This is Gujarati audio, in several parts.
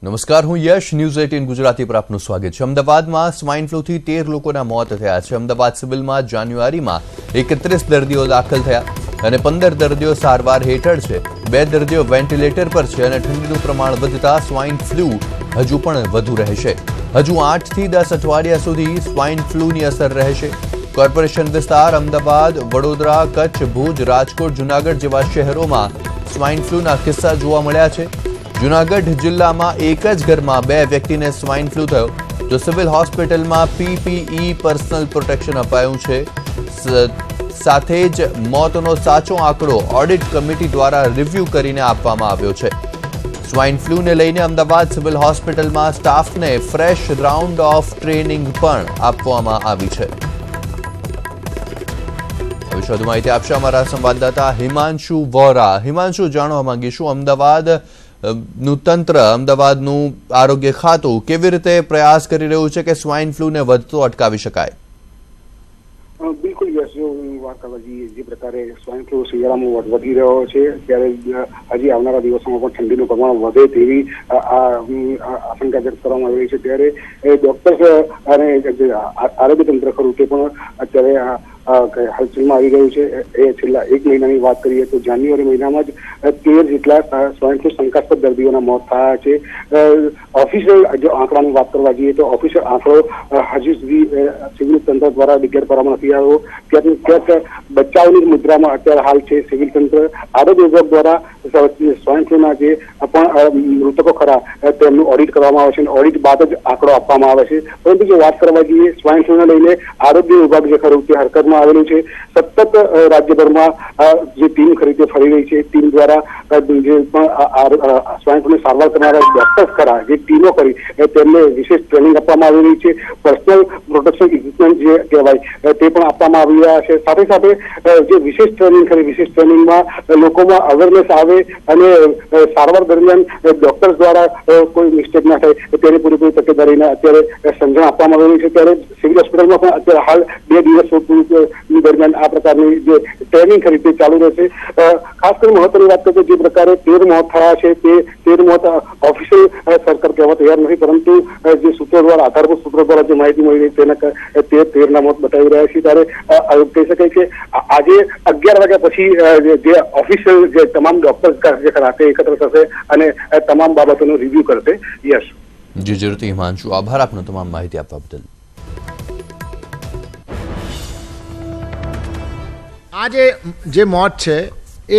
નમસ્કાર, હું યશ. ન્યૂઝ 18 ગુજરાતી પર આપનું સ્વાગત છે. અમદાવાદમાં સ્વાઇન ફ્લૂથી 13 લોકોના મોત થયા છે. અમદાવાદ સિવિલમાં જાન્યુઆરીમાં 31 દર્દીઓ દાખલ થયા અને 15 દર્દીઓ સારવાર હેઠળ છે. 2 દર્દીઓ વેન્ટિલેટર પર છે અને ઠંડીનું પ્રમાણ વધતા સ્વાઇન ફ્લૂ હજુ પણ વધુ રહેશે. હજુ 8 થી 10 અઠવાડિયા સુધી સ્વાઇન ફ્લૂની અસર રહેશે. કોર્પોરેશન વિસ્તાર અમદાવાદ, વડોદરા, કચ્છ, ભુજ, રાજકોટ, જૂનાગઢ જેવા શહેરોમાં સ્વાઇન ફ્લૂના કિસ્સા જોવા મળ્યા છે. જૂનાગઢ જિલ્લામાં એક જ ઘરમાં 2 વ્યક્તિને સ્વાઇન ફ્લૂ થયો, તો સિવિલ હોસ્પિટલમાં PPE પર્સનલ પ્રોટેક્શન અપાયું છે. સાથે જ મોતનો સાચો આંકડો ઓડિટ કમિટી દ્વારા રિવ્યૂ કરીને આપવામાં આવ્યો છે. સ્વાઇન ફ્લૂને લઈને અમદાવાદ સિવિલ હોસ્પિટલમાં સ્ટાફને ફ્રેશ રાઉન્ડ ઓફ ટ્રેનિંગ પણ આપવામાં આવી છે. વધુ માહિતી આપશે અમારા સંવાદદાતા હિમાંશુ વોરા. હિમાંશુ, જાણવા માંગીશું અમદાવાદનું તંત્ર, અમદાવાદનું આરોગ્ય ખાતું કેવી રીતે પ્રયાસ કરી રહ્યું છે કે સ્વાઇન ફ્લૂને વધતો અટકાવી શકાય? બિલકુલ યસ, જો વાત કરવા જઈએ જે પ્રકારે સ્વાઇન ફ્લૂ શિયાળામાં વધી રહ્યો છે ત્યારે હજી આવનારા દિવસોમાં પણ ઠંડીનું પ્રમાણ વધે તેવી આશંકા વ્યક્ત કરવામાં આવી રહી છે. ત્યારે ડોક્ટર્સ અને આરોગ્ય તંત્ર ખરું તે પણ અત્યારે હલચલમાં આવી રહ્યું છે. એ છેલ્લા 1 મહિનાની વાત કરીએ તો જાન્યુઆરી મહિનામાં જ 13 જેટલા સ્વાઇન ફ્લૂ શંકાસ્પદ દર્દીઓના મોત થયા છે. ઓફિશિયલ જો આંકડાની વાત કરવા જઈએ તો ઓફિશિયલ આંકડો હજુ સુધી સિવિલ તંત્ર દ્વારા ડિક્લેર કરવામાં નથી આવ્યો. ક્યાંક બચાવની મુદ્રામાં અત્યારે હાલ છે સિવિલ તંત્ર. આરોગ્ય વિભાગ દ્વારા સ્વાઇન ફ્લૂના જે પણ મૃતકો ખરા તેમનું ઓડિટ કરવામાં આવે છે અને ઓડિટ બાદ જ આંકડો આપવામાં આવે છે. પરંતુ જો વાત કરવા જઈએ સ્વાઇન ફ્લૂને લઈને આરોગ્ય વિભાગ જે ખરું તે હરકતમાં આવેલું છે. સતત રાજ્યભરમાં જે ટીમ ખરીદે ફરી રહી છે. ટીમ દ્વારા જે પણ સ્વાઇન ફ્લૂની સારવાર કરનારા ડોક્ટર્સ ખરા જે ટીમો કરી તેમને વિશેષ ટ્રેનિંગ આપવામાં આવી રહી છે. પર્સનલ પ્રોટેક્શન ઇક્વિપમેન્ટ જે કહેવાય તે પણ આપવામાં આવી રહ્યા છે. સાથે સાથે જે વિશેષ ટ્રેનિંગ ખરી વિશેષ ટ્રેનિંગમાં લોકોમાં અવેરનેસ આવે અને સારવાર દરમિયાન ડોક્ટર્સ દ્વારા કોઈ મિસ્ટેક ના થાય તેની પૂરેપૂરી તકેદારીને અત્યારે સમજણ આપવામાં આવી રહી છે. ત્યારે સિવિલ હોસ્પિટલમાં પણ અત્યારે હાલ 2 દિવસ દરમિયાન આ પ્રકારની જે ટ્રેનિંગ ખરી તે ચાલુ રહેશે. ખાસ કરીને મહત્વની વાત કરીએ જે પ્રકારે 13 મોત થયા છે તે 13 મોત ઓફિશિયલ સરકાર કહેવા તૈયાર નથી, પરંતુ જે સૂત્રો દ્વારા આધારભૂત સૂત્રો દ્વારા જે માહિતી મળી રહી તેના 13 મોત બતાવી રહ્યા છે. ત્યારે કહી શકાય કે આજે 11 વાગ્યા પછી જે ઓફિશિયલ જે તમામ ડોક્ટર્સ જે ખરા તે એકત્ર થશે અને તમામ બાબતોનો રિવ્યુ કરશે. યસ જી જરૂરથી હિમાંશુ, આભાર આપનો તમામ માહિતી આપવા બદલ. આ જે મોત છે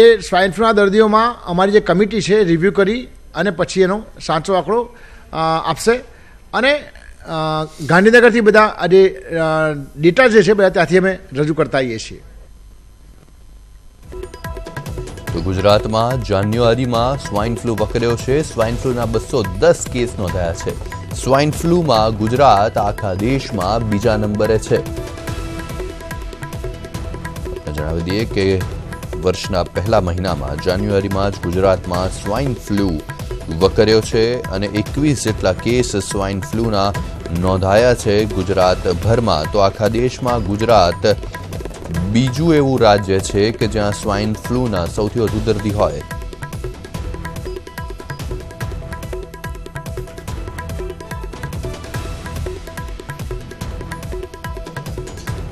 એ સ્વાઇન ફ્લૂના દર્દીઓમાં અમારી જે કમિટી છે રિવ્યૂ કરી અને પછી એનો સાચો આંકડો આપશે અને ગાંધીનગરથી બધા આજે ડેટા જે છે બધા ત્યાંથી અમે રજૂ કરતા આવીએ છીએ. તો ગુજરાતમાં જાન્યુઆરીમાં સ્વાઇન ફ્લૂ વકર્યો છે. સ્વાઇન ફ્લૂના 210 કેસ નોંધાયા છે. સ્વાઇન ફ્લૂમાં ગુજરાત આખા દેશમાં બીજા નંબરે છે. જણાવી દઈએ કે વર્ષના પહેલા મહિનામાં જાન્યુઆરીમાં જ ગુજરાતમાં સ્વાઇન ફ્લૂ વકર્યો છે અને 21 જેટલા કેસ સ્વાઇન ફ્લૂના નોંધાયા છે ગુજરાતભરમાં. તો આખા દેશમાં ગુજરાત બીજું એવું રાજ્ય છે કે જ્યાં સ્વાઇન ફ્લૂના સૌથી વધુ દર્દી હોય.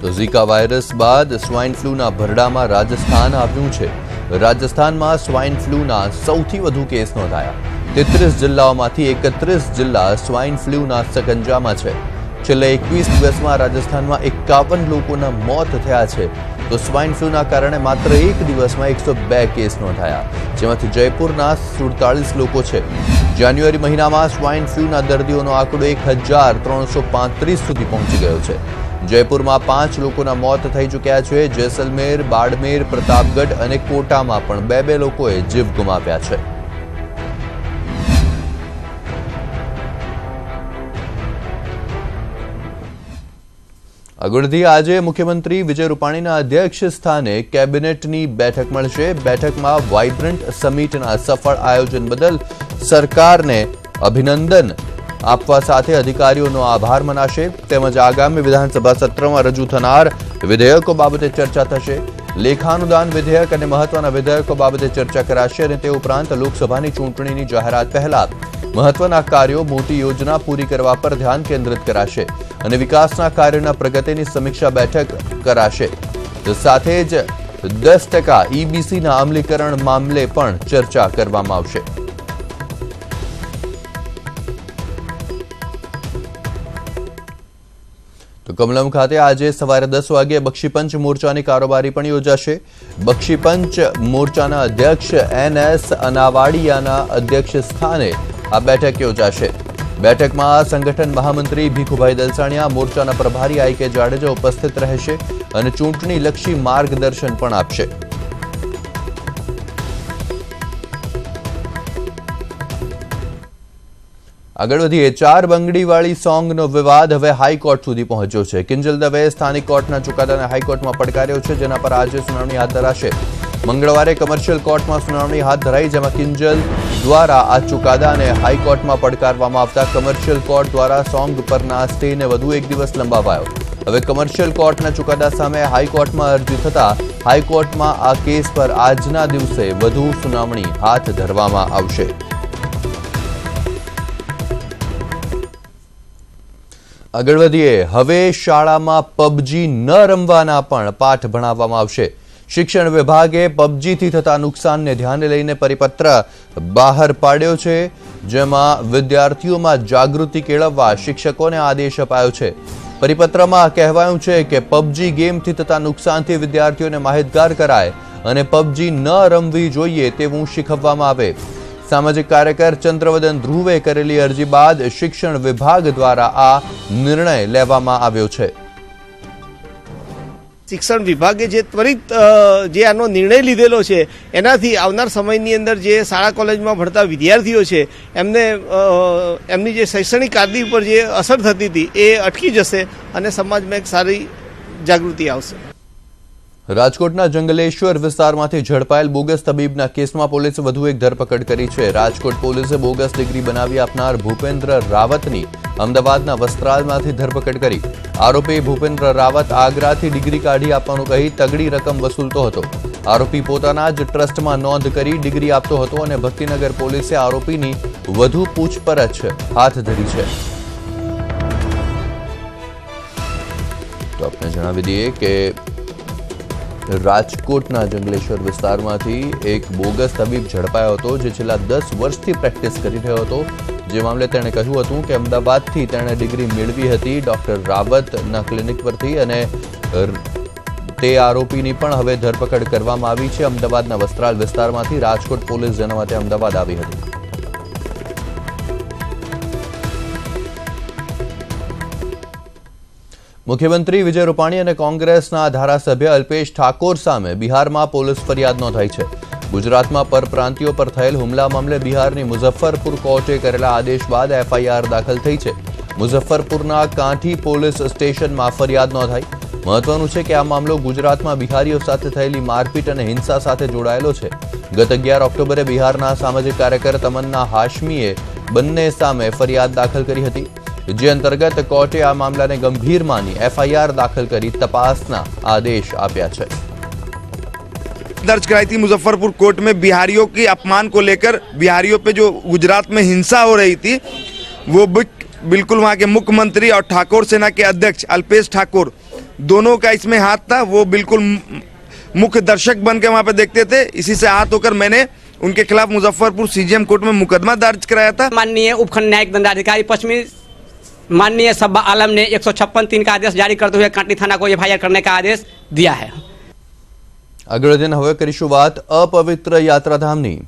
તો ઝીકા વાયરસ બાદ સ્વાઇન ફ્લૂના ભરડામાં રાજસ્થાન આવ્યું છે. રાજસ્થાનમાં સ્વાઇન ફ્લૂના સૌથી વધુ કેસ નોંધાયા. 33 જિલ્લાઓમાંથી 31 જિલ્લા સ્વાઇન ફ્લૂના સકંજામાં છે. છેલ્લા 21 દિવસમાં રાજસ્થાનમાં 51 લોકોના મોત થયા છે. તો સ્વાઇન ફ્લૂના કારણે માત્ર એક દિવસમાં 102 કેસ નોંધાયા, જેમાંથી જયપુરના 47 લોકો છે. જાન્યુઆરી મહિનામાં સ્વાઇન ફ્લૂના દર્દીઓનો આંકડો 1335 સુધી પહોંચી ગયો છે. જયપુરમાં 5 લોકોના મોત થઈ ચૂક્યા છે. જેસલમેર, બાડમેર, પ્રતાપગઢ અને કોટામાં પણ 2 લોકોએ જીવ ગુમાવ્યા છે. આગળથી આજે મુખ્યમંત્રી વિજય રૂપાણીના અધ્યક્ષ સ્થાને કેબિનેટની બેઠક મળશે. બેઠકમાં વાઇબ્રન્ટ સમિટના સફળ આયોજન બદલ સરકારને અભિનંદન આપવા સાથે અધિકારીઓનો આભાર મનાશે. તેમજ આગામી વિધાનસભા સત્રમાં રજૂ થનાર વિધેયકો બાબતે ચર્ચા થશે. લેખાનુદાન વિધેયક અને મહત્વના વિધેયકો બાબતે ચર્ચા કરાશે અને તે ઉપરાંત લોકસભાની ચૂંટણીની જાહેરાત પહેલા મહત્વના કાર્યો, મોટી યોજના પૂરી કરવા પર ધ્યાન કેન્દ્રિત કરાશે અને વિકાસના કાર્યોના પ્રગતિની સમીક્ષા બેઠક કરાશે. સાથે જ 10% EBCના અમલીકરણ મામલે પણ ચર્ચા કરવામાં આવશે. તો કમલમ ખાતે આજે સવારે 10 વાગ્યે બક્ષીપંચ મોરચાની કારોબારી પણ યોજાશે. બક્ષીપંચ મોરચાના અધ્યક્ષ NS અનાવાડિયાના અધ્યક્ષ સ્થાને આ બેઠક યોજાશે. બેઠકમાં સંગઠન મહામંત્રી ભીખુભાઈ દલસાણિયા, મોરચાના પ્રભારી IK જાડેજા ઉપસ્થિત રહેશે અને ચૂંટણીલક્ષી માર્ગદર્શન પણ આપશે. આગળ વધીએ. 4 બંગડીવાળી સોંગનો વિવાદ હવે હાઈકોર્ટ સુધી પહોંચ્યો છે. કિંજલ દવેએ સ્થાનિક કોર્ટના ચુકાદાને હાઈકોર્ટમાં પડકાર્યો છે, જેના પર આજે સુનાવણી હાથ ધરાશે. મંગળવારે કમર્શિયલ કોર્ટમાં સુનાવણી હાથ ધરાઈ, જેમાં કિંજલ દ્વારા આ ચુકાદાને હાઈકોર્ટમાં પડકારવામાં આવતા કમર્શિયલ કોર્ટ દ્વારા સોંગ પરના સ્ટેને વધુ એક દિવસ લંબાવાયો. હવે કમર્શિયલ કોર્ટના ચુકાદા સામે હાઈકોર્ટમાં અરજી થતા હાઈકોર્ટમાં આ કેસ પર આજના દિવસે વધુ સુનાવણી હાથ ધરવામાં આવશે. આગળ વધીએ. હવે શાળામાં PUBG ન રમવાના પણ પાઠ ભણાવવામાં આવશે. શિક્ષણ વિભાગે PUBGથી થતા નુકસાનને ધ્યાને લઈને પરિપત્ર બહાર પાડ્યો છે, જેમાં વિદ્યાર્થીઓમાં જાગૃતિ કેળવવા શિક્ષકોને આદેશ અપાયો છે. પરિપત્રમાં કહેવાયું છે કે PUBG ગેમથી થતા નુકસાનથી વિદ્યાર્થીઓને માહિતગાર કરાય અને PUBG ન રમવી જોઈએ તેવું શીખવવામાં આવે. સામાજિક કાર્યકર ચંદ્રવદન ધ્રુવે કરેલી અરજી બાદ શિક્ષણ વિભાગ દ્વારા આ નિર્ણય લેવામાં આવ્યો છે. શિક્ષણ વિભાગે જે ત્વરિત જે આનો નિર્ણય લીધેલો છે એનાથી આવનાર સમયની અંદર જે શાળા કોલેજમાં ભણતા વિદ્યાર્થીઓ છે એમને એમની જે શૈક્ષણિક કારકિર્દી ઉપર જે અસર થતી હતી એ અટકી જશે અને સમાજમાં એક સારી જાગૃતિ આવશે. રાજકોટના જંગલેશ્વર વિસ્તારમાંથી ઝડપાયેલ બોગસ તબીબના કેસમાં પોલીસે વધુ એક ધરપકડ કરી છે. રાજકોટ પોલીસે બોગસ ડિગ્રી બનાવી આપનાર ભૂપેન્દ્ર રાવતની અમદાવાદના વસ્ત્રાલમાંથી ધરપકડ કરી. આરોપી ભૂપેન્દ્ર રાવત આગ્રાથી ડિગ્રી કાઢી આપવાનું કહી તગડી રકમ વસૂલતો હતો. આરોપી પોતાના જ ટ્રસ્ટમાં નોંધ કરી ડિગ્રી આપતો હતો અને ભક્તિનગર પોલીસે આરોપીની વધુ પૂછપરછ હાથ ધરી છે. તો આપણે જણાવી દઈએ કે રાજકોટના જંગલેશ્વર વિસ્તારમાંથી એક બોગસ તબીબ ઝડપાયો હતો, જે છેલ્લા 10 વર્ષથી પ્રેક્ટિસ કરી રહ્યો હતો. જે મામલે તેણે કહ્યું હતું કે અમદાવાદથી તેણે ડિગ્રી મેળવી હતી ડોક્ટર રાવતના ક્લિનિક પરથી અને તે આરોપીની પણ હવે ધરપકડ કરવામાં આવી છે. અમદાવાદના વસ્ત્રાલ વિસ્તારમાંથી રાજકોટ પોલીસ જેના માટે અમદાવાદ આવી હતી. મુખ્યમંત્રી વિજય રૂપાણી અને કોંગ્રેસના ધારાસભ્ય અલ્પેશ ઠાકોર સામે બિહારમાં પોલીસ ફરિયાદ નોંધાઈ છે. ગુજરાતમાં પરપ્રાંતિયો પર થયેલ હુમલા મામલે બિહારની મુઝફ્ફરપુર કોર્ટે કરેલા આદેશ બાદ FIR દાખલ થઈ છે. મુઝફ્ફરપુરના કાંઠી પોલીસ સ્ટેશનમાં ફરિયાદ નોંધાઈ. મહત્વનું છે કે આ મામલો ગુજરાતમાં બિહારીઓ સાથે થયેલી મારપીટ અને હિંસા સાથે જોડાયેલો છે. ગત 11 ઓક્ટોબરે બિહારના સામાજિક કાર્યકર તમન્ના હાશમીએ બંને સામે ફરિયાદ દાખલ કરી હતી, જે અંતર્ગત કોર્ટે આ મામલાને ગંભીર માની FIR दाखिल કરી तपासना आदेश आप्या है. दर्ज कराई थी मुजफ्फरपुर कोर्ट में बिहारियों के अपमान को लेकर. बिहारियों पे जो गुजरात में हिंसा हो रही थी वो बिल्कुल वहाँ के मुख्यमंत्री और ठाकुर सेना के अध्यक्ष अल्पेश ठाकुर दोनों का इसमें हाथ था. वो बिल्कुल मुख्य दर्शक बन के वहाँ पे देखते थे. इसी से हाथ होकर मैंने उनके खिलाफ मुजफ्फरपुर CJM कोर्ट में मुकदमा दर्ज कराया था. माननीय उपखंड न्यायिक दंडाधिकारी पश्चिमी माननीय सब्बा आलम ने 156(3) का आदेश जारी करते हुए कांटी थाना को FIR करने का आदेश दिया है. આગળ વધીને હવે કરીશું વાત અપવિત્ર યાત્રાધામની.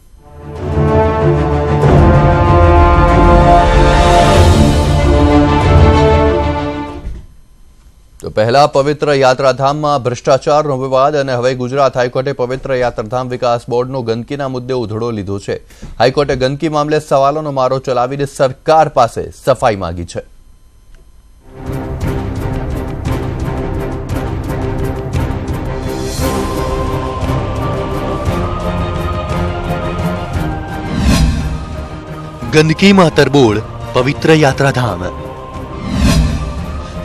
તો પહેલા પવિત્ર યાત્રાધામમાં ભ્રષ્ટાચારનો વિવાદ અને હવે ગુજરાત હાઈકોર્ટે પવિત્ર યાત્રાધામ વિકાસ બોર્ડનો ગંદકીના મુદ્દે ઉધડો લીધો છે. હાઈકોર્ટે ગંદકી મામલે સવાલોનો મારો ચલાવીને સરકાર પાસે સફાઈ માંગી છે. ગંદકીમાં તરબોળ પવિત્ર યાત્રાધામ.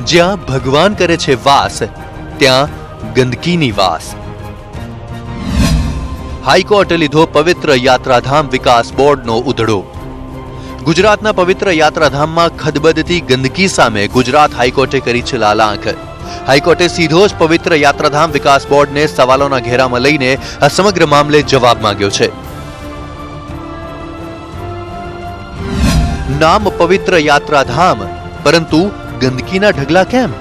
જ્યાં ભગવાન કરે છે વાસ, ત્યાં ગંદકીની વાસ. હાઈકોર્ટે લીધો પવિત્ર યાત્રાધામ વિકાસ બોર્ડનો ઉધડો. ગુજરાતના પવિત્ર યાત્રાધામમાં ખદબદતી ગંદકી સામે ગુજરાત હાઈકોર્ટે કરી છે લાલ આંખ. હાઈકોર્ટે સીધો જ પવિત્ર યાત્રાધામ વિકાસ બોર્ડને સવાલોના ઘેરામાં લઈને આ સમગ્ર મામલે જવાબ માંગ્યો છે. નામ પવિત્ર યાત્રાધામ, પરંતુ ગંદકીના ઢગલા કેમ?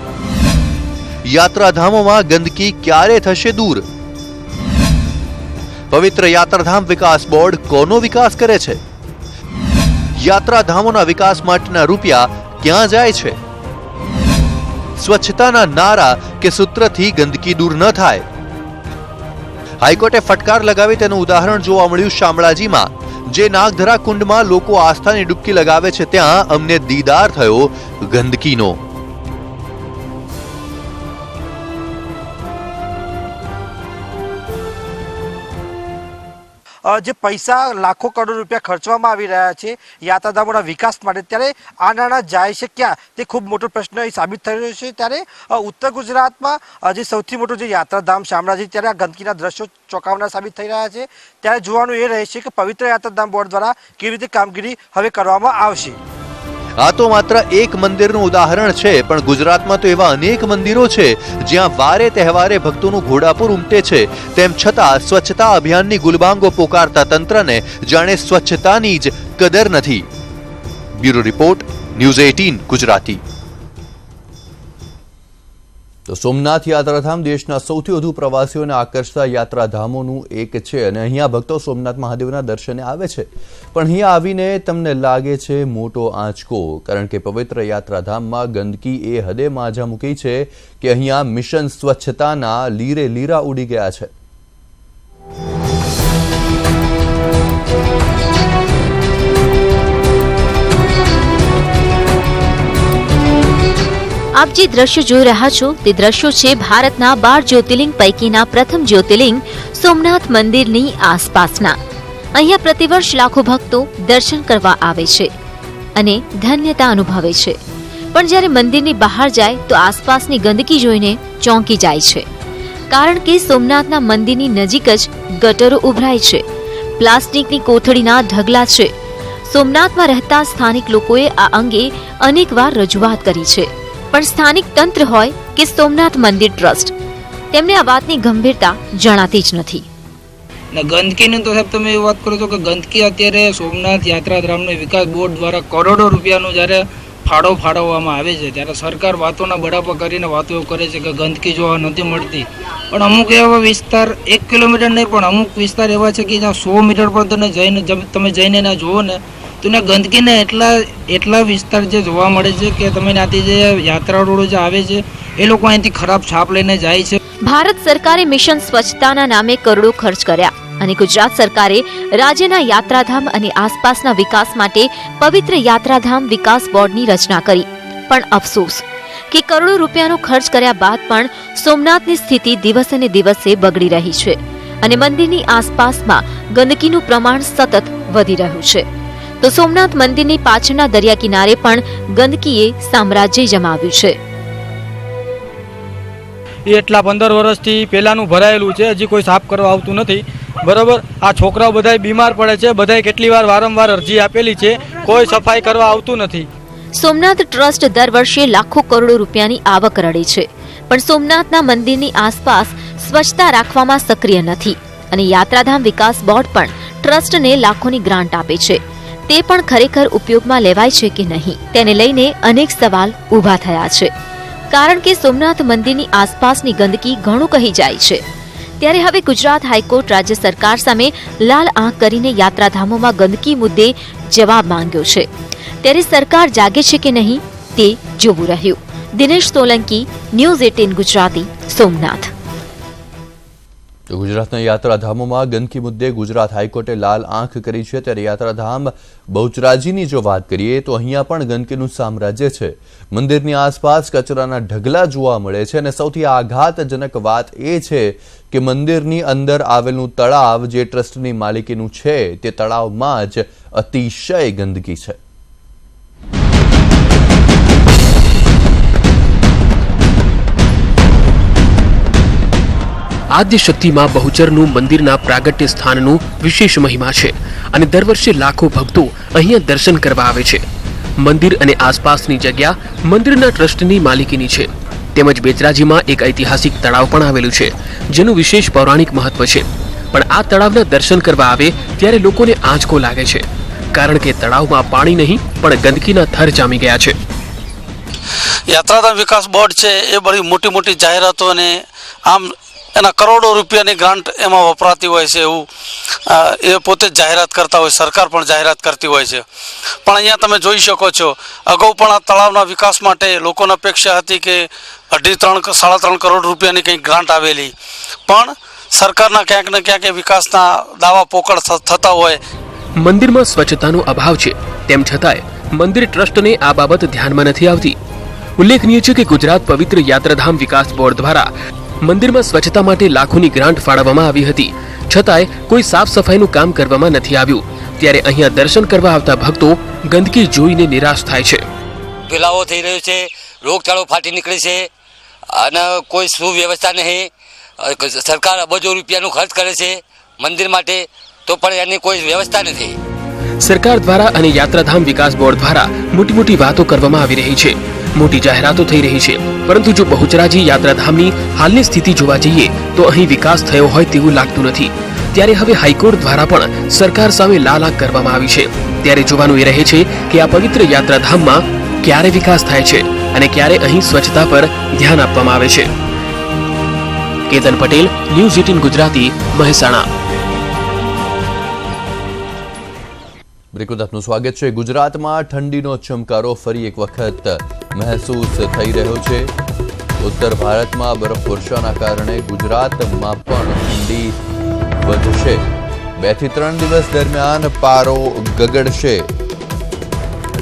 યાત્રાધામોમાં ગંદકી ક્યારે થશે દૂર? પવિત્ર યાત્રાધામ વિકાસ બોર્ડ કોનો વિકાસ કરે છે? યાત્રાધામોના વિકાસ માટેના રૂપિયા ક્યાં જાય છે? સ્વચ્છતાના નારા કે સૂત્રથી ગંદકી દૂર ન થાય. હાઈકોર્ટે ફટકાર લગાવી તેનું ઉદાહરણ જોવા મળ્યું શામળાજીમાં. જે નાગધરા કુંડમાં લોકો આસ્થાની ડૂબકી લગાવે છે, ત્યાં અમને દીદાર થયો ગંદકીનો. જે પૈસા લાખો કરોડ રૂપિયા ખર્ચવામાં આવી રહ્યા છે યાત્રાધામોના વિકાસ માટે, ત્યારે આ નાણાં જાય છે ક્યાં, તે ખૂબ મોટો પ્રશ્ન અહીં સાબિત થઈ રહ્યો છે. ત્યારે ઉત્તર ગુજરાતમાં જે સૌથી મોટું જે યાત્રાધામ શામળાજી, ત્યારે આ ગંદકીના દ્રશ્યો ચોંકાવનાર સાબિત થઈ રહ્યા છે. ત્યારે જોવાનું એ રહેશે કે પવિત્ર યાત્રાધામ બોર્ડ દ્વારા કેવી રીતે કામગીરી હવે કરવામાં આવશે. આ તો માત્ર એક મંદિરનું ઉદાહરણ છે, પણ ગુજરાતમાં તો એવા અનેક મંદિરો છે જ્યાં વારે તહેવારે ભક્તોનું ઘોડાપુર ઉમટે છે. તેમ છતાં સ્વચ્છતા અભિયાનની ગુલબાંગો પોકારતા તંત્રને જાણે સ્વચ્છતાની જ કદર નથી. Bureau report, news 18 Gujarati. તો સોમનાથ યાત્રાધામ દેશના સૌથી વધુ પ્રવાસીઓને આકર્ષતા યાત્રાધામોનું એક છે અને અહીંયા ભક્તો સોમનાથ મહાદેવના દર્શને આવે છે. પણ અહીંયા આવીને તમને લાગે છે મોટો આંચકો, કારણ કે પવિત્ર યાત્રાધામમાં ગંદકી એ હદે માજા મૂકી છે કે અહીંયા મિશન સ્વચ્છતાના લીરે લીરા ઉડી ગયા છે. આપ જે દ્રશ્યો જોઈ રહ્યા છો તે દ્રશ્યો છે ભારતના 12 જ્યોતિર્લિંગ પૈકીના પ્રથમ જ્યોતિર્લિંગ સોમનાથ મંદિરની આસપાસના. અહીંયા પ્રતિવર્ષ લાખો ભક્તો દર્શન કરવા આવે છે અને ધન્યતા અનુભવે છે. પણ જ્યારે મંદિરની બહાર જાય તો આસપાસની ગંદકી જોઈને ચોંકી જાય છે, કારણ કે સોમનાથના મંદિરની નજીક જ ગટરો ઉભરાય છે, પ્લાસ્ટિકની કોથળીના ઢગલા છે. સોમનાથમાં રહેતા સ્થાનિક લોકોએ આ અંગે અનેકવાર રજૂઆત કરી છે, પણ સ્થાનિક તંત્ર હોય કે સોમનાથ મંદિર ટ્રસ્ટ, તેમને આ વાતની ગંભીરતા જણાતી જ નથી. ગંદકીની તો સાહેબ તમે એ વાત કરો છો કે ગંદકી અત્યારે સોમનાથ યાત્રાધામનો વિકાસ બોર્ડ દ્વારા કરોડો રૂપિયાનો જ્યારે ફાળો ફાળવવામાં આવે છે, ત્યારે સરકાર વાતોના બડાપા કરીને વાતો એવું કરે છે કે ગંદકી જોવા નથી મળતી. પણ અમુક એવા વિસ્તાર 1 કિલોમીટર નહીં, પણ અમુક વિસ્તાર એવા છે કે જ્યાં 100 મીટર પર તમે જઈને ના જુઓ ને તો ગંદકીને એટલા વિસ્તાર જે જોવા મળે છે કે તમે ત્યાંથી જે યાત્રાળુઓ જે આવે છે એ લોકો અહીંથી ખરાબ છાપ લઈને જાય છે. ભારત સરકારે મિશન સ્વચ્છતાના નામે કરોડો ખર્ચ કર્યા અને ગુજરાત સરકારે રાજ્યના યાત્રાધામ અને આસપાસના વિકાસ માટે પવિત્ર યાત્રાધામ વિકાસ બોર્ડની રચના કરી. પણ અફસોસ કે કરોડો રૂપિયાનો ખર્ચ કર્યા બાદ પણ સોમનાથની સ્થિતિ દિવસે ને દિવસે બગડી રહી છે અને મંદિરની આસપાસમાં ગંદકીનું પ્રમાણ સતત વધી રહ્યું છે. તો સોમનાથ મંદિરની પાછળના દરિયા કિનારે પણ ગંદકીએ સામ્રાજ્ય જમાવ્યું છે. એટલા 15 વર્ષથી પહેલાનું ભરાયેલું છે, હજી કોઈ સાફ કરવા આવતું નથી. બરોબર, આ છોકરાઓ બધા બીમાર પડે છે, બધા કેટલી વાર વારંવાર અરજી આપેલી છે, કોઈ સફાઈ કરવા આવતું નથી. સોમનાથ ટ્રસ્ટ દર વર્ષે લાખો કરોડો રૂપિયાની આવક રડે છે, પણ સોમનાથના મંદિરની આસપાસ સ્વચ્છતા રાખવામાં સક્રિય નથી અને યાત્રાધામ વિકાસ બોર્ડ પણ ટ્રસ્ટને લાખોની ગ્રાન્ટ આપે છે. તે પણ ખરેખર ઉપયોગમાં લેવાય છે કે નહીં, તેને લઈને અનેક સવાલ ઊભા થયા છે, કારણ કે સોમનાથ મંદિરની આસપાસની ગંદકી ઘણું કહી જાય છે. ત્યારે હવે ગુજરાત હાઈકોર્ટ રાજ્ય સરકાર સામે લાલ આંખ કરીને યાત્રાધામોમાં ગંદકી મુદ્દે જવાબ માંગ્યો છે. ત્યારે સરકાર જાગે છે કે નહીં તે જોવું રહ્યું. દિનેશ સોલંકી, ન્યૂઝ 18 ગુજરાતી, સોમનાથ. તો ગુજરાતના યાત્રાધામોમાં ગંદકી મુદ્દે ગુજરાત હાઈકોર્ટે લાલ આંખ કરી છે. ત્યારે યાત્રાધામ બહુચરાજીની જો વાત કરીએ તો અહીંયા પણ ગંદકીનું સામ્રાજ્ય છે. મંદિરની આસપાસ કચરાના ઢગલા જોવા મળે છે અને સૌથી આઘાતજનક વાત એ છે કે મંદિરની અંદર આવેલું તળાવ જે ટ્રસ્ટની માલિકીનું છે તે તળાવમાં જ અતિશય ગંદકી છે. આદ્યશક્તિ માં બહુચરનું મંદિરના પ્રાગટ્ય સ્થાનનું વિશેષ મહિમા છે અને દર વર્ષે લાખો ભક્તો અહીંયા દર્શન કરવા આવે છે. મંદિર અને આસપાસની જગ્યા મંદિરના ટ્રસ્ટની માલિકીની છે. તેમજ બેચરાજીમાં એક ઐતિહાસિક તળાવ પણ આવેલું છે જેનું વિશેષ પૌરાણિક મહત્વ છે. પણ આ તળાવના દર્શન કરવા આવે ત્યારે લોકોને આંચકો લાગે છે, કારણ કે તળાવમાં પાણી નહીં પણ ગંદકીના થર જામી ગયા છે. યાત્રાધામ વિકાસ બોર્ડ છે એ બધી મોટી મોટી જાહેરાતો અને આમ એના કરોડો રૂપિયાની ગ્રાન્ટ એમાં વપરાતી હોય છે એવું એ પોતે જ જાહેરાત કરતા હોય, સરકાર પણ જાહેરાત કરતી હોય છે. પણ અહીંયા તમે જોઈ શકો છો, અગાઉ પણ આ તળાવના વિકાસ માટે લોકોને અપેક્ષા હતી કે 2.5-3 કરોડ રૂપિયાની કંઈક ગ્રાન્ટ આવેલી, પણ સરકારના ક્યાંક ને ક્યાંક વિકાસના દાવા પોકળ થતા હોય. મંદિરમાં સ્વચ્છતાનો અભાવ છે, તેમ છતાંય મંદિર ટ્રસ્ટને આ બાબત ધ્યાનમાં નથી આવતી. ઉલ્લેખનીય છે કે ગુજરાત પવિત્ર યાત્રાધામ વિકાસ બોર્ડ દ્વારા મંદિરમાં સ્વચ્છતા માટે લાખોની ગ્રાન્ટ ફાળવવામાં આવી હતી, છતાંય કોઈ સાફ સફાઈનું કામ કરવામાં નથી આવ્યું. ત્યારે અહીંયા દર્શન કરવા આવતા ભક્તો ગંદકી જોઈને નિરાશ થાય છે. ફેલાવો થઈ રહ્યો છે, રોગચાળો ફાટી નીકળે છે અને કોઈ સુવ્યવસ્થા નહીં. સરકાર અબજો રૂપિયાનું ખર્ચ કરે છે મંદિર માટે, તો પણ એની કોઈ વ્યવસ્થા નથી. સરકાર દ્વારા અને યાત્રાધામ વિકાસ બોર્ડ દ્વારા મોટી મોટી વાતો કરવામાં આવી રહી છે, મોટી જાહેરાતો થઈ રહી છે, પરંતુ જો બહુચરાજી યાત્રાધામની હાલની સ્થિતિ જોવા જઈએ તો અહીં વિકાસ થયો હોય તેવું લાગતું નથી. ત્યારે હવે હાઈકોર્ટ દ્વારા પણ સરકાર સામે લાલાક કરવામાં આવી છે. ત્યારે જોવાનું એ રહે છે કે આ પવિત્ર યાત્રાધામમાં ક્યારે વિકાસ થાય છે અને ક્યારે અહીં સ્વચ્છતા પર ધ્યાન આપવામાં આવે છે. કેતન પટેલ, ન્યૂઝ 18 ગુજરાતી, મહેસાણા. બ્રેકબાદ આપનું સ્વાગત છે. ગુજરાતમાં ઠંડીનો ચમકારો ફરી એક વખત મહેસૂસ થઈ રહ્યો છે. ઉત્તર ભારતમાં બરફવર્ષાના કારણે ગુજરાતમાં પણ ઠંડી વધશે. 2 થી 3 દિવસ દરમિયાન પારો ગગડશે.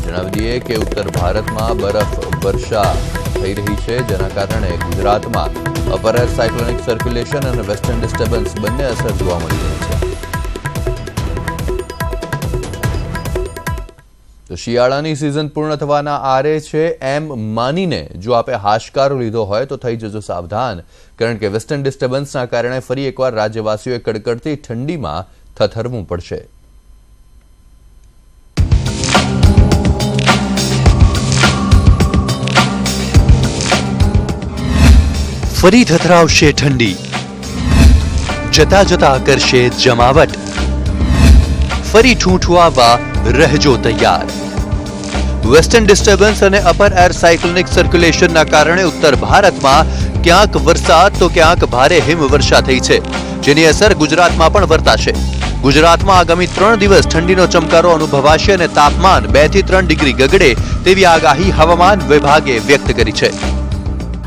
જણાવી દઈએ કે ઉત્તર ભારતમાં બરફ વર્ષા થઈ રહી છે, જેના કારણે ગુજરાતમાં અપર એર સાયક્લોનિક સર્ક્યુલેશન અને વેસ્ટર્ન ડિસ્ટર્બન્સ બંને અસર જોવા મળી રહી છે. તો શિયાળાની સિઝન પૂર્ણ થવાના આરે છે એમ માનીને જો આપે હાશકારો લીધો હોય તો થઈ જજો સાવધાન, કારણ કે વેસ્ટર્ન ડિસ્ટર્બન્સના કારણે ફરી એકવાર રાજ્યવાસીઓએ કડકડતી ઠંડીમાં થથરવું પડશે. ફરી થથરાવશે ઠંડી, જતા જતા કરશે જમાવટ. ફરી ઠૂંઠવાવા રહેજો તૈયાર. વેસ્ટર્ન ડિસ્ટર્બન્સ અને અપર એર સાયક્લોનિક સર્ક્યુલેશનના કારણે ઉત્તર ભારતમાં ક્યાંક વરસાદ તો ક્યાંક ભારે હિમવર્ષા થઈ છે, જેની અસર ગુજરાતમાં પણ વર્તાશે. ગુજરાતમાં આગામી 3 દિવસ ઠંડીનો ચમકારો અનુભવાશે અને તાપમાન 2 થી 3 ડિગ્રી ગગડે તેવી આગાહી હવામાન વિભાગે વ્યક્ત કરી છે.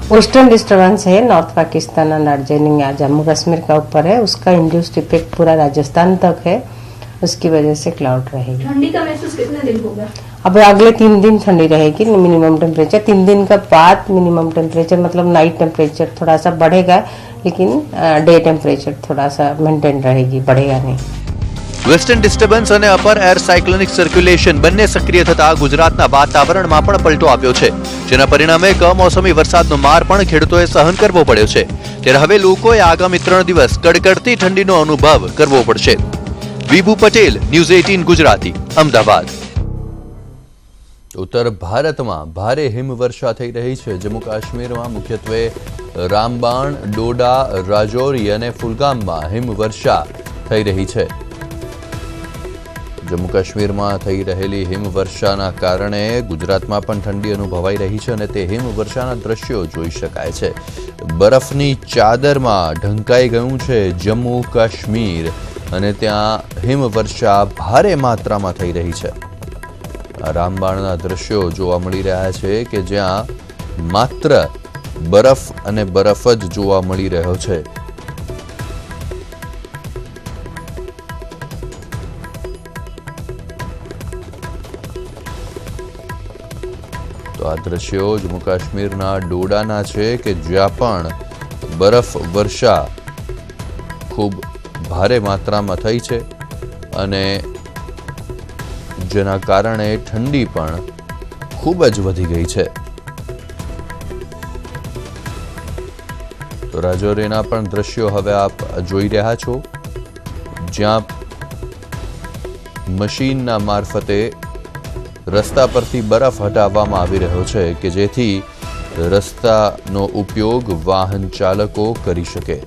वेस्टर्न डिस्टर्बेंस है नॉर्थ पाकिस्तान और दार्जिलिंग या जम्मू कश्मीर का ऊपर है, उसका इंड्यूस्ड इफेक्ट पूरा राजस्थान तक है, उसकी वजह से क्लाउड रहेगी. ठंडी का महसूस कितने दिन होगा? अब अगले 3 दिन ठंडी रहेगी. मिनिमम टेम्परेचर 3 दिन का बाद मिनिमम टेम्परेचर मतलब नाइट टेम्परेचर थोड़ा सा बढ़ेगा, लेकिन डे टेम्परेचर थोड़ा सा मेंटेन रहेगी, बढ़ेगा नहीं. વેસ્ટર્ન ડિસ્ટર્બન્સ અને અપર એર સાયક્લોનિક સર્ક્યુલેશન બંને સક્રિય થતા ગુજરાતના વાતાવરણમાં પણ પલટો આવ્યો છે, જેના પરિણામે કમોસમી વરસાદનો માર પણ ખેડૂતોએ સહન કરવો પડ્યો છે. ત્યારે હવે લોકોએ આગામી 3 દિવસ કડકડતી ઠંડીનો અનુભવ કરવો પડશે. વિભુ પટેલ, ન્યૂઝ 18 ગુજરાતી, અમદાવાદ. ઉત્તર ભારતમાં ભારે હિમવર્ષા થઈ રહી છે. જમ્મુ કાશ્મીરમાં મુખ્યત્વે રામબાણ, ડોડા, રાજૌરી અને કુલગામમાં હિમવર્ષા થઈ રહી છે. જમ્મુ કાશ્મીરમાં થઈ રહેલી હિમવર્ષાના કારણે ગુજરાતમાં પણ ઠંડી અનુભવાઈ રહી છે અને તે હિમવર્ષાના દ્રશ્યો જોઈ શકાય છે. બરફની ચાદરમાં ઢંકાઈ ગયું છે જમ્મુ કાશ્મીર અને ત્યાં હિમવર્ષા ભારે માત્રામાં થઈ રહી છે. રામબાણના દ્રશ્યો જોવા મળી રહ્યા છે કે જ્યાં માત્ર બરફ અને બરફ જ જોવા મળી રહ્યો છે. તો આ દ્રશ્યો જમ્મુ કાશ્મીરના ડોડાના છે કે જ્યાં પણ બરફ વર્ષા ખૂબ ભારે માત્રામાં થઈ છે અને જેના કારણે ઠંડી પણ ખૂબ જ વધી ગઈ છે. તો તો રાજૌરીના પણ દ્રશ્યો હવે આપ જોઈ રહ્યા છો, જ્યાં મશીનના મારફતે રસ્તા પરથી બરફ હટાવવામાં આવી રહ્યો છે કે જેથી રસ્તાનો ઉપયોગ વાહન ચાલકો કરી શકે.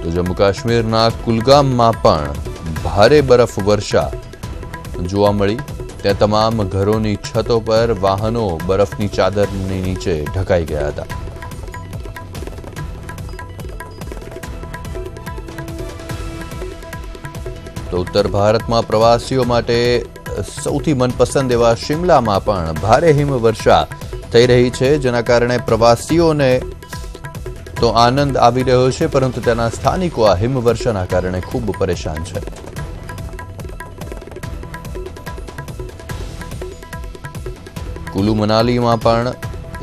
તો જમ્મુ કાશ્મીરના કુલગામમાં પણ ભારે બરફ વર્ષા જોવા મળી. ત્યાં તમામ ઘરોની છતો પર વાહનો બરફની ચાદરની નીચે ઢકાઈ ગયા હતા. તો ઉત્તર ભારતમાં પ્રવાસીઓ માટે સૌથી મનપસંદ એવા શિમલામાં પણ ભારે હિમવર્ષા થઈ રહી છે, જેના કારણે પ્રવાસીઓને તો આનંદ આવી રહ્યો છે, પરંતુ તેના સ્થાનિકો આ હિમવર્ષાના કારણે ખૂબ પરેશાન છે. કુલુ મનાલીમાં પણ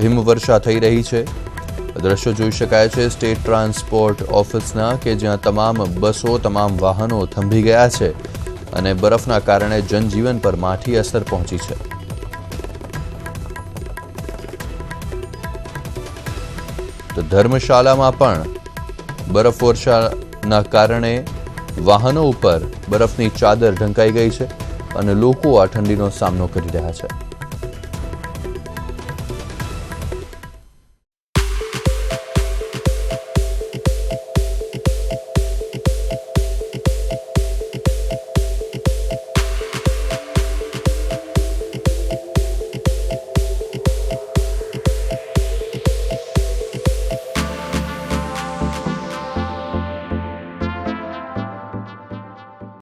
હિમવર્ષા થઈ રહી છે. દ્રશ્યો જોઈ શકાય છે સ્ટેટ ટ્રાન્સપોર્ટ ઓફિસના, કે જ્યાં તમામ બસો, તમામ વાહનો થંભી ગયા છે અને બરફના કારણે જનજીવન પર માઠી અસર પહોંચી છે. તો ધર્મશાલામાં પણ બરફવર્ષાના કારણે વાહનો ઉપર બરફની ચાદર ઢંકાઈ ગઈ છે અને લોકો આ ઠંડીનો સામનો કરી રહ્યા છે.